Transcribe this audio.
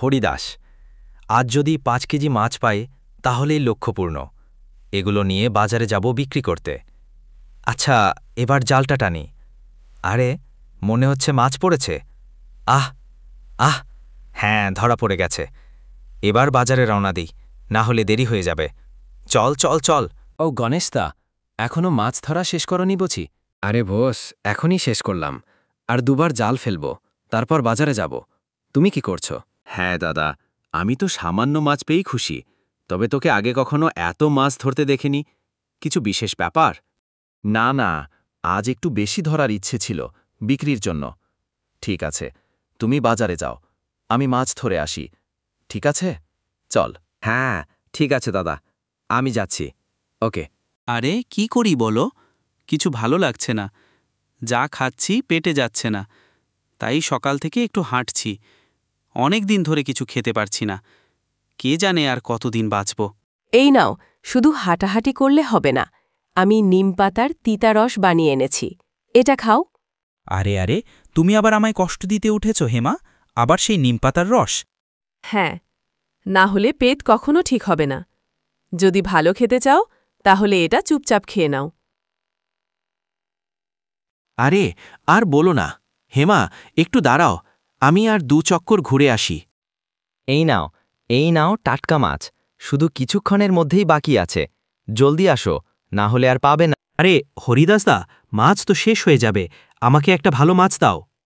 হরিদাস, আজ যদি 5 কেজি মাছ পাই তাহলেই লক্ষ্যপূর্ণ। এগুলো নিয়ে বাজারে যাব বিক্রি করতে। আচ্ছা, এবার জালটা টানি। আরে, মনে হচ্ছে মাছ পড়েছে। আহ আহ হ্যাঁ, ধরা পড়ে গেছে। এবার বাজারে রওনা দিই, না হলে দেরি হয়ে যাবে। চল চল চল। ও গণেশদা, এখনো মাছ ধরা শেষ করনি বুঝি? আরে বোস, এখনই শেষ করলাম। আর 2বার জাল ফেলব, তারপর বাজারে যাব। তুমি কি করছো? হ্যাঁ দাদা, আমি তো সামান্য মাছ পেয়েই খুশি। তবে তোকে আগে কখনো এত মাছ ধরতে দেখিনি। কিছু বিশেষ ব্যাপার? না না, আজ একটু বেশি ধরার ইচ্ছে ছিল, বিক্রির জন্য। ঠিক আছে, তুমি বাজারে যাও, আমি মাছ ধরে আসি। ঠিক আছে, চল। হ্যাঁ, ঠিক আছে দাদা, আমি যাচ্ছি। ওকে। আরে কি করি বলো, কিছু ভালো লাগছে না। যা খাচ্ছি পেটে যাচ্ছে না, তাই সকাল থেকে একটু হাঁটছি। অনেক দিন ধরে কিছু খেতে পারছি না। কে জানে আর কতদিন বাঁচব। এই নাও, শুধু হাঁটাহাঁটি করলে হবে না। আমি নিমপাতার তিতা রস বানিয়ে এনেছি, এটা খাও। আরে আরে, তুমি আবার আমায় কষ্ট দিতে উঠেছ হেমা? আবার সেই নিমপাতার রস? হ্যাঁ, না হলে পেট কখনো ঠিক হবে না। যদি ভালো খেতে চাও তাহলে এটা চুপচাপ খেয়ে নাও। আরে আর বলো না, হেমা, একটু দাঁড়াও, আমি আর 2 চক্কর ঘুরে আসি। এই নাও টাটকা মাছ, শুধু কিছুক্ষণের মধ্যেই বাকি আছে। জলদি আসো, না হলে আর পাবে না। আরে হরিদাসদা, মাছ তো শেষ হয়ে যাবে, আমাকে একটা ভালো মাছ দাও।